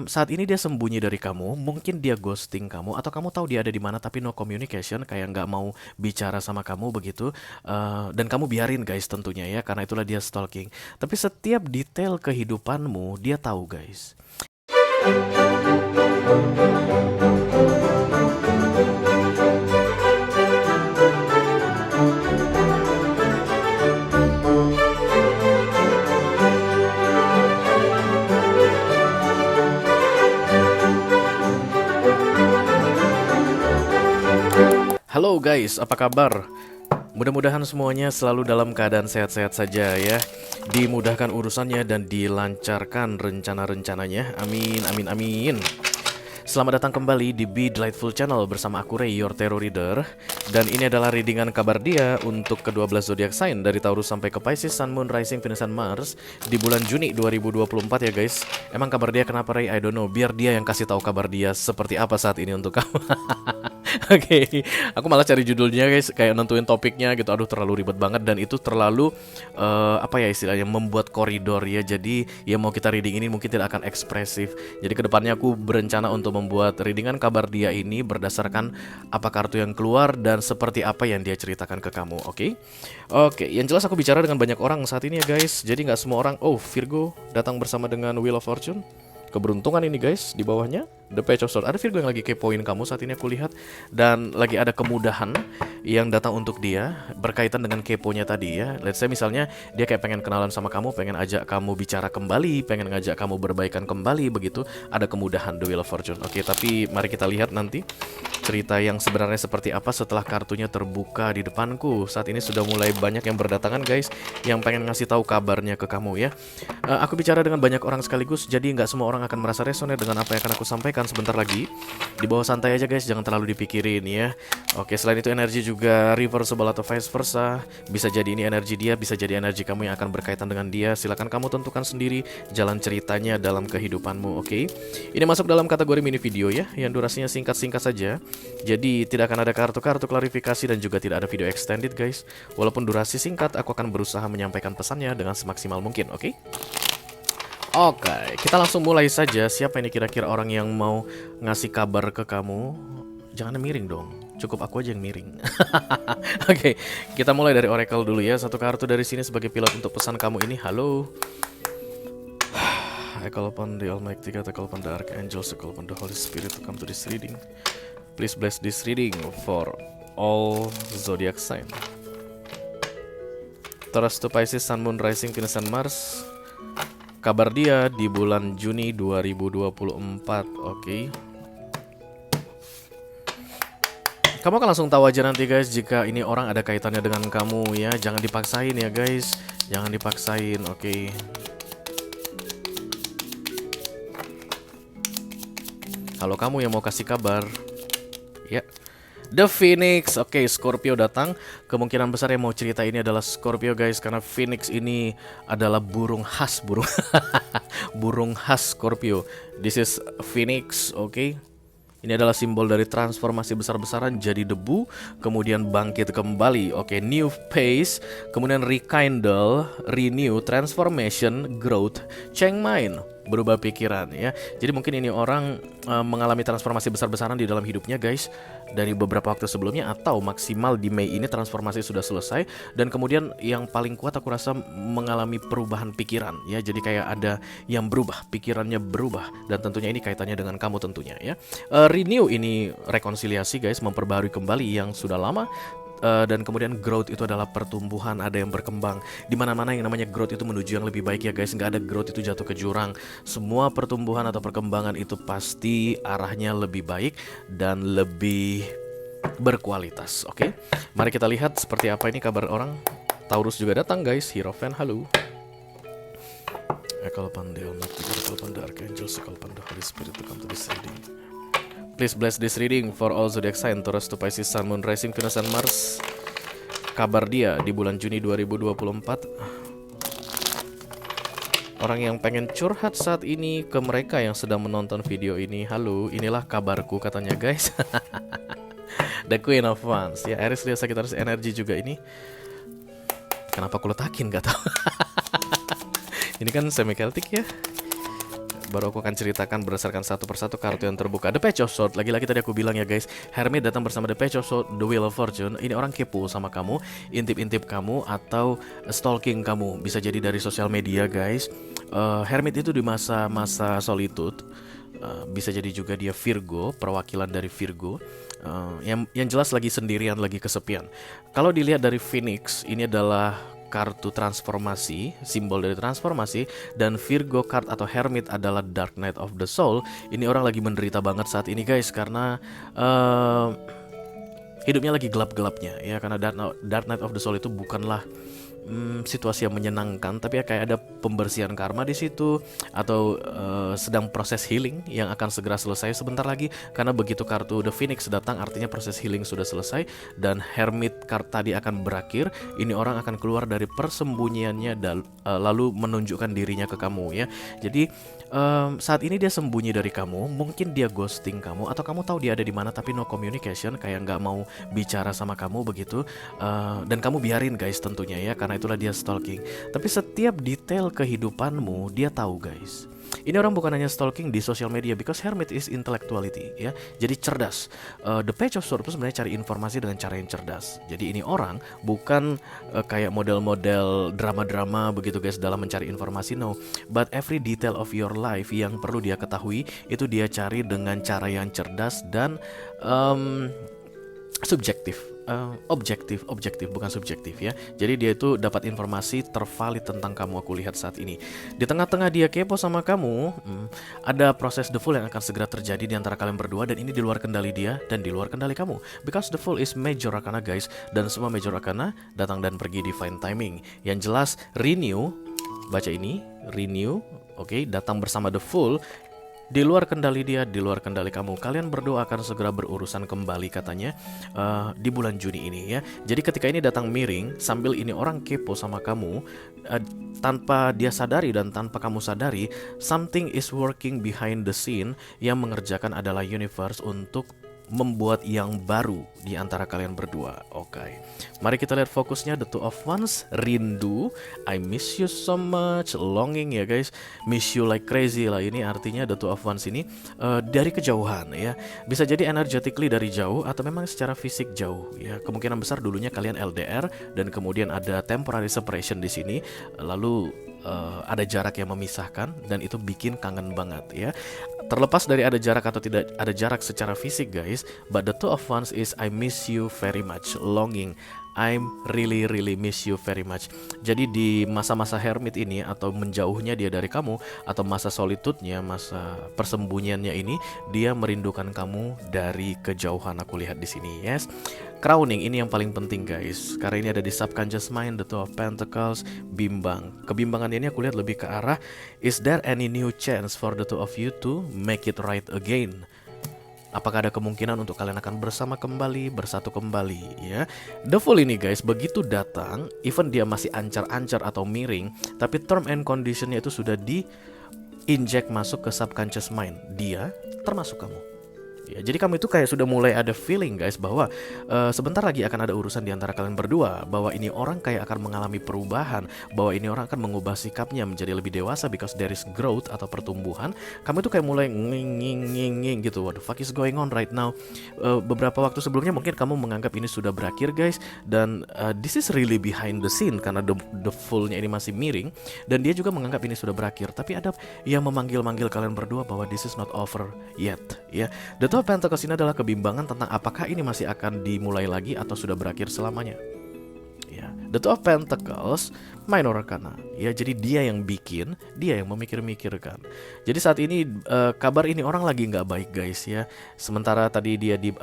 Saat ini dia sembunyi dari kamu, mungkin dia ghosting kamu, atau kamu tahu dia ada di mana tapi no communication, kayak nggak mau bicara sama kamu begitu. Dan kamu biarin guys tentunya ya, karena itulah dia stalking. Tapi setiap detail kehidupanmu dia tahu guys. Halo guys, apa kabar? Mudah-mudahan semuanya selalu dalam keadaan sehat-sehat saja ya. Dimudahkan urusannya dan dilancarkan rencana-rencananya. Amin, amin, amin. Selamat datang kembali di Be Delightful Channel bersama aku Ray, your tarot reader. Dan ini adalah readingan kabar dia untuk ke-12 zodiak sign dari Taurus sampai ke Pisces, Sun, Moon, Rising, Venus, dan Mars di bulan Juni 2024 ya guys. Emang kabar dia kenapa Ray? I don't know. Biar dia yang kasih tahu kabar dia seperti apa saat ini untuk kamu. Oke, aku malah cari judulnya guys, kayak nentuin topiknya gitu. Aduh, terlalu ribet banget dan itu terlalu apa ya istilahnya, membuat koridor ya. Jadi ya mau kita reading ini mungkin tidak akan ekspresif. Jadi kedepannya aku berencana untuk membuat readingan kabar dia ini berdasarkan apa kartu yang keluar dan seperti apa yang dia ceritakan ke kamu. Oke, oke. Yang jelas aku bicara dengan banyak orang saat ini ya guys. Jadi nggak semua orang. Oh, Virgo datang bersama dengan Wheel of Fortune. Keberuntungan ini guys, di bawahnya The Page of Swords. Ada Virgo yang lagi kepoin kamu saat ini aku lihat. Dan lagi ada kemudahan yang datang untuk dia berkaitan dengan keponya tadi ya. Let's say misalnya dia kayak pengen kenalan sama kamu, pengen ajak kamu bicara kembali, pengen ngajak kamu berbaikan kembali begitu. Ada kemudahan The Wheel of Fortune. Oke, tapi mari kita lihat nanti cerita yang sebenarnya seperti apa setelah kartunya terbuka di depanku. Saat ini sudah mulai banyak yang berdatangan guys, yang pengen ngasih tahu kabarnya ke kamu ya. Aku bicara dengan banyak orang sekaligus, jadi nggak semua orang akan merasa resonan dengan apa yang akan aku sampaikan sebentar lagi. Di bawah santai aja guys, jangan terlalu dipikirin ya. Oke, selain itu energi juga reversible atau vice versa. Bisa jadi ini energi dia, bisa jadi energi kamu yang akan berkaitan dengan dia. Silakan kamu tentukan sendiri jalan ceritanya dalam kehidupanmu, oke? Ini masuk dalam kategori mini video ya, yang durasinya singkat-singkat saja. Jadi tidak akan ada kartu-kartu klarifikasi dan juga tidak ada video extended guys. Walaupun durasi singkat, aku akan berusaha menyampaikan pesannya dengan semaksimal mungkin, oke? Oke, kita langsung mulai saja. Siapa ini kira-kira orang yang mau ngasih kabar ke kamu? Jangan miring dong, cukup aku aja yang miring. Oke, kita mulai dari Oracle dulu ya. Satu kartu dari sini sebagai pilot untuk pesan kamu ini. Halo. I call upon the Almighty God, I call upon the Archangels, I call upon the Holy Spirit to come to this reading. Please bless this reading for all zodiac sign. Taurus to Pisces, Sun, Moon, Rising, Venus, and Mars. Kabar dia di bulan Juni 2024. Oke. Kamu akan langsung tahu aja nanti guys jika ini orang ada kaitannya dengan kamu ya. Jangan dipaksain ya guys. Jangan dipaksain, oke. Kalau kamu yang mau kasih kabar, ya. The Phoenix, oke, Scorpio datang. Kemungkinan besar yang mau cerita ini adalah Scorpio guys, karena Phoenix ini adalah burung khas, burung khas Scorpio. This is Phoenix, oke. Ini adalah simbol dari transformasi besar-besaran jadi debu, kemudian bangkit kembali. Oke, new phase, kemudian rekindle, renew, transformation, growth, change mind, berubah pikiran ya. Jadi mungkin ini orang mengalami transformasi besar-besaran di dalam hidupnya guys, dari beberapa waktu sebelumnya, atau maksimal di Mei ini transformasi sudah selesai. Dan kemudian yang paling kuat aku rasa mengalami perubahan pikiran ya. Jadi kayak ada yang berubah, pikirannya berubah. Dan tentunya ini kaitannya dengan kamu tentunya ya. Renew ini rekonsiliasi guys, memperbaharui kembali yang sudah lama. Dan kemudian growth itu adalah pertumbuhan, ada yang berkembang. Dimana-mana yang namanya growth itu menuju yang lebih baik ya guys. Nggak ada growth itu jatuh ke jurang. Semua pertumbuhan atau perkembangan itu pasti arahnya lebih baik dan lebih berkualitas. Oke, mari kita lihat seperti apa ini kabar orang. Taurus juga datang guys. Hierophant, halo. I call upon the Almighty God, I call upon the Archangels, I call upon the Holy Spirit to come to this reading. Please bless this reading for all zodiac sign, Taurus to Pisces, Sun, Moon, Rising, Venus, and Mars. Kabar dia di bulan Juni 2024. Orang yang pengen curhat saat ini ke mereka yang sedang menonton video ini. Halo, inilah kabarku katanya guys. The Queen of Wands ya, Aries, Leo, Sagittarius energi juga ini. Kenapa aku letakin gak tahu. Ini kan semi Celtic ya. baru aku akan ceritakan berdasarkan satu persatu kartu yang terbuka. The Page of Swords, lagi-lagi tadi aku bilang ya guys, Hermit datang bersama The Page of Swords, The Wheel of Fortune. Ini orang kepo sama kamu, intip-intip kamu atau stalking kamu. Bisa jadi dari sosial media guys. Hermit itu di masa-masa solitude. Bisa jadi juga dia Virgo, perwakilan dari Virgo. Yang jelas lagi sendirian, lagi kesepian. Kalau dilihat dari Phoenix, ini adalah kartu transformasi, simbol dari transformasi, dan Virgo card atau Hermit adalah Dark Night of the Soul. Ini orang lagi menderita banget saat ini guys, karena hidupnya lagi gelap-gelapnya ya, karena Dark Night of the Soul itu bukanlah situasi yang menyenangkan, tapi ya kayak ada pembersihan karma di situ atau sedang proses healing yang akan segera selesai sebentar lagi, karena begitu kartu The Phoenix datang artinya proses healing sudah selesai dan Hermit card tadi akan berakhir. Ini orang akan keluar dari persembunyiannya dan lalu menunjukkan dirinya ke kamu ya. Jadi saat ini dia sembunyi dari kamu, mungkin dia ghosting kamu atau kamu tahu dia ada di mana tapi no communication, kayak nggak mau bicara sama kamu begitu, dan kamu biarin guys tentunya ya, karena itulah dia stalking. Tapi setiap detail kehidupanmu dia tahu guys. Ini orang bukan hanya stalking di sosial media, because Hermit is intellectuality ya. Jadi cerdas. The Page of Swords sebenarnya cari informasi dengan cara yang cerdas. Jadi ini orang bukan kayak model-model drama-drama begitu guys dalam mencari informasi, no. But every detail of your life yang perlu dia ketahui itu dia cari dengan cara yang cerdas dan subjektif. Objektif bukan subjektif ya. Jadi dia itu dapat informasi tervalid tentang kamu, aku lihat saat ini. Di tengah-tengah dia kepo sama kamu, ada proses The Fool yang akan segera terjadi di antara kalian berdua, dan ini di luar kendali dia dan di luar kendali kamu. Because The Fool is major arcana guys, dan semua major arcana datang dan pergi divine timing. Yang jelas renew, baca ini, renew, oke, datang bersama The Fool. Di luar kendali dia, di luar kendali kamu. Kalian berdua akan segera berurusan kembali katanya di bulan Juni ini ya. Jadi ketika ini datang miring, sambil ini orang kepo sama kamu, tanpa dia sadari dan tanpa kamu sadari, something is working behind the scene. Yang mengerjakan adalah universe untuk membuat yang baru di antara kalian berdua. Oke. Mari kita lihat fokusnya. The Two of Wands, rindu, I miss you so much, longing ya guys, miss you like crazy lah. Ini artinya The Two of Wands ini dari kejauhan ya. Bisa jadi energetically dari jauh atau memang secara fisik jauh ya. Kemungkinan besar dulunya kalian LDR dan kemudian ada temporary separation di sini. Lalu ada jarak yang memisahkan dan itu bikin kangen banget ya. Terlepas dari ada jarak atau tidak ada jarak secara fisik guys, but the Two of Wands is I miss you very much, longing, I'm really miss you very much. Jadi di masa-masa Hermit ini atau menjauhnya dia dari kamu atau masa solitude-nya, masa persembunyiannya ini, dia merindukan kamu dari kejauhan, aku lihat di sini yes. Crowning ini yang paling penting guys, karena ini ada di subconscious mind, the Two of Pentacles, bimbang. Kebimbangan ini aku lihat lebih ke arah, is there any new chance for the two of you to make it right again? Apakah ada kemungkinan untuk kalian akan bersama kembali, bersatu kembali ya. The Fool ini guys, begitu datang, even dia masih ancar-ancar atau miring, tapi term and conditionnya itu sudah di inject masuk ke subconscious mind. Dia termasuk kamu ya, jadi kamu itu kayak sudah mulai ada feeling guys bahwa sebentar lagi akan ada urusan di antara kalian berdua, bahwa ini orang kayak akan mengalami perubahan, bahwa ini orang akan mengubah sikapnya menjadi lebih dewasa, because there is growth atau pertumbuhan. Kamu itu kayak mulai nging gitu, what the fuck is going on right now. Beberapa waktu sebelumnya mungkin kamu menganggap ini sudah berakhir guys, dan this is really behind the scene karena the Fool-nya ini masih miring, dan dia juga menganggap ini sudah berakhir, tapi ada yang memanggil-manggil kalian berdua bahwa this is not over yet ya. The Two of Pentacles ini adalah kebimbangan tentang apakah ini masih akan dimulai lagi atau sudah berakhir selamanya ya. The Two of Pentacles minor arcana ya, jadi dia yang bikin, dia yang memikir-mikirkan. Jadi saat ini kabar ini orang lagi nggak baik guys ya. Sementara tadi dia di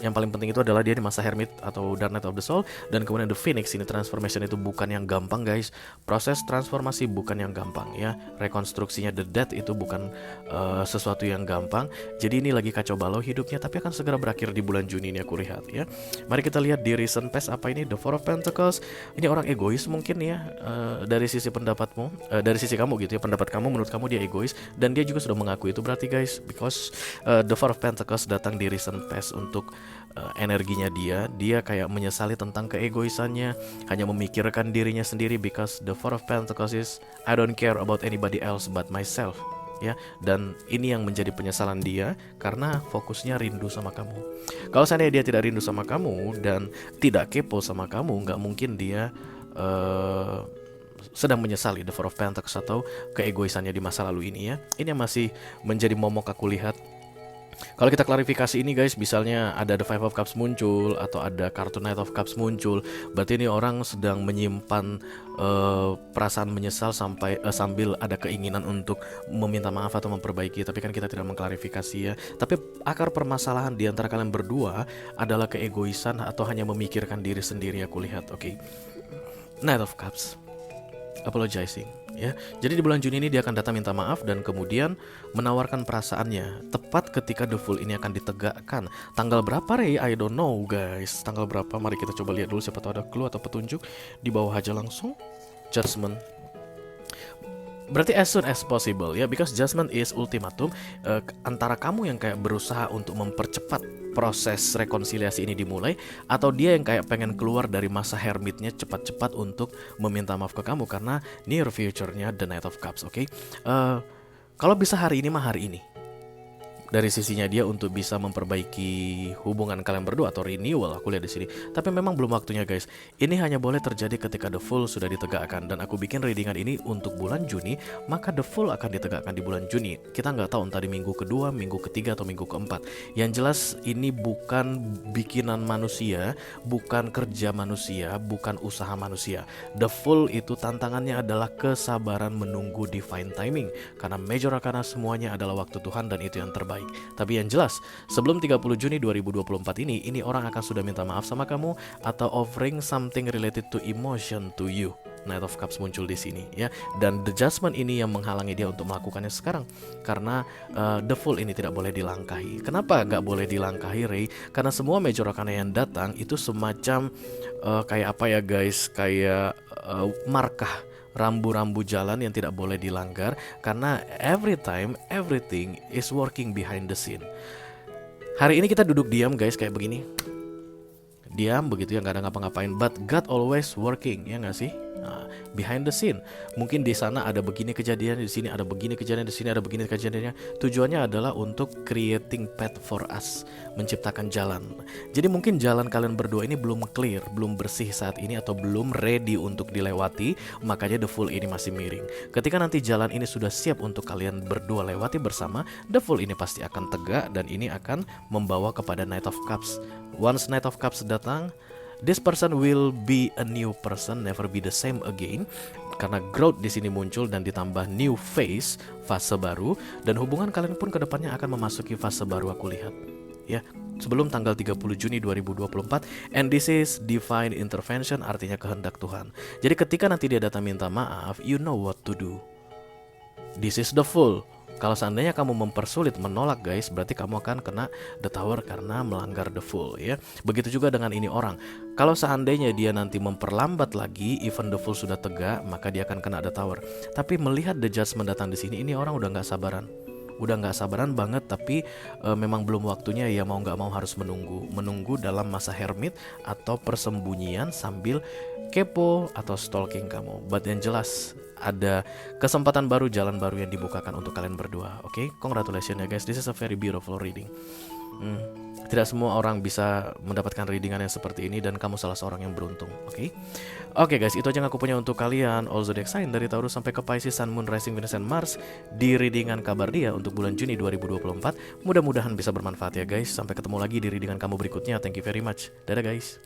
yang paling penting itu adalah dia di masa Hermit atau Dark Night of the Soul, dan kemudian the Phoenix ini transformation itu bukan yang gampang guys. Proses transformasi bukan yang gampang ya. Rekonstruksinya the Death itu bukan sesuatu yang gampang. Jadi ini lagi kacau balau hidupnya, tapi akan segera berakhir di bulan Juni ini aku lihat ya. Mari kita lihat di recent past apa ini. The Four of Pentacles ini orang egois mungkin ya. Dari sisi pendapatmu, dari sisi kamu gitu ya, pendapat kamu, menurut kamu dia egois, dan dia juga sudah mengakui itu berarti guys, because the Four of Pentacles datang di recent past untuk energinya dia kayak menyesali tentang keegoisannya, hanya memikirkan dirinya sendiri, because the Four of Pentacles is I don't care about anybody else but myself ya. Dan ini yang menjadi penyesalan dia karena fokusnya rindu sama kamu. Kalau seandainya dia tidak rindu sama kamu dan tidak kepo sama kamu, nggak mungkin dia sedang menyesali The Four of Pentacles atau keegoisannya di masa lalu ini ya. Ini yang masih menjadi momok aku lihat. Kalau kita klarifikasi ini guys, misalnya ada The Five of Cups muncul atau ada kartu Knight of Cups muncul, berarti ini orang sedang menyimpan perasaan menyesal sambil ada keinginan untuk meminta maaf atau memperbaiki. Tapi kan kita tidak mengklarifikasi ya. Tapi akar permasalahan di antara kalian berdua adalah keegoisan atau hanya memikirkan diri sendiri, aku lihat. Oke. Knight of Cups, apologizing ya. Jadi di bulan Juni ini dia akan datang minta maaf dan kemudian menawarkan perasaannya tepat ketika The Fool ini akan ditegakkan. Tanggal berapa Ray? I don't know guys. Tanggal berapa? Mari kita coba lihat dulu, siapa tahu ada clue atau petunjuk. Di bawah aja langsung Judgment. Berarti as soon as possible ya, because judgment is ultimatum. Antara kamu yang kayak berusaha untuk mempercepat proses rekonsiliasi ini dimulai, atau dia yang kayak pengen keluar dari masa hermitnya cepat-cepat untuk meminta maaf ke kamu karena near future-nya The Knight of Cups. Oke. Kalau bisa hari ini mah hari ini. Dari sisinya dia untuk bisa memperbaiki hubungan kalian berdua atau renewal, aku lihat di sini. Tapi memang belum waktunya guys. Ini hanya boleh terjadi ketika The Fool sudah ditegakkan. Dan aku bikin readingan ini untuk bulan Juni, maka The Fool akan ditegakkan di bulan Juni. Kita nggak tahu entah di minggu kedua, minggu ketiga, atau minggu keempat. Yang jelas ini bukan bikinan manusia, bukan kerja manusia, bukan usaha manusia. The Fool itu tantangannya adalah kesabaran menunggu divine timing. Karena major arcana semuanya adalah waktu Tuhan dan itu yang terbaik. Tapi yang jelas, sebelum 30 Juni 2024 ini orang akan sudah minta maaf sama kamu atau offering something related to emotion to you. Knight of Cups muncul di sini ya. Dan the judgment ini yang menghalangi dia untuk melakukannya sekarang. Karena The Fool ini tidak boleh dilangkahi. Kenapa gak boleh dilangkahi Ray? Karena semua major arcana yang datang itu semacam kayak apa ya guys, kayak markah, rambu-rambu jalan yang tidak boleh dilanggar. Karena every time everything is working behind the scene. Hari ini kita duduk diam guys kayak begini, diam begitu ya, nggak ada ngapa-ngapain. But God always working, ya nggak sih? Nah, behind the scene. Mungkin di sana ada begini kejadian, di sini ada begini kejadian, di sini ada begini kejadiannya. Tujuannya adalah untuk creating path for us, menciptakan jalan. Jadi mungkin jalan kalian berdua ini belum clear, belum bersih saat ini, atau belum ready untuk dilewati. Makanya The Fool ini masih miring. Ketika nanti jalan ini sudah siap untuk kalian berdua lewati bersama, The Fool ini pasti akan tegak dan ini akan membawa kepada Knight of Cups. Once Knight of Cups datang, this person will be a new person, never be the same again. Karena growth di sini muncul dan ditambah new phase, fase baru, dan hubungan kalian pun kedepannya akan memasuki fase baru, aku lihat. Ya, sebelum tanggal 30 Juni 2024. And this is divine intervention, artinya kehendak Tuhan. Jadi ketika nanti dia datang minta maaf, you know what to do. This is The Fool. Kalau seandainya kamu mempersulit, menolak guys, berarti kamu akan kena The Tower karena melanggar The Fool ya. Begitu juga dengan ini orang. Kalau seandainya dia nanti memperlambat lagi, even The Fool sudah tegak, maka dia akan kena The Tower. Tapi melihat The Judgment datang di sini, ini orang udah nggak sabaran. Udah nggak sabaran banget, tapi memang belum waktunya ya, mau nggak mau harus menunggu dalam masa hermit atau persembunyian sambil kepo atau stalking kamu. But yang jelas ada kesempatan baru, jalan baru yang dibukakan untuk kalian berdua. Oke, congratulations ya guys, this is a very beautiful reading. Tidak semua orang bisa mendapatkan readingan yang seperti ini dan kamu salah seorang yang beruntung. Oke guys, itu aja yang aku punya untuk kalian. All zodiac sign dari Taurus sampai ke Pisces, Sun, Moon, Rising, Venus, and Mars di readingan kabar dia untuk bulan Juni 2024. Mudah-mudahan bisa bermanfaat ya guys. Sampai ketemu lagi di readingan kamu berikutnya. Thank you very much. Dadah guys.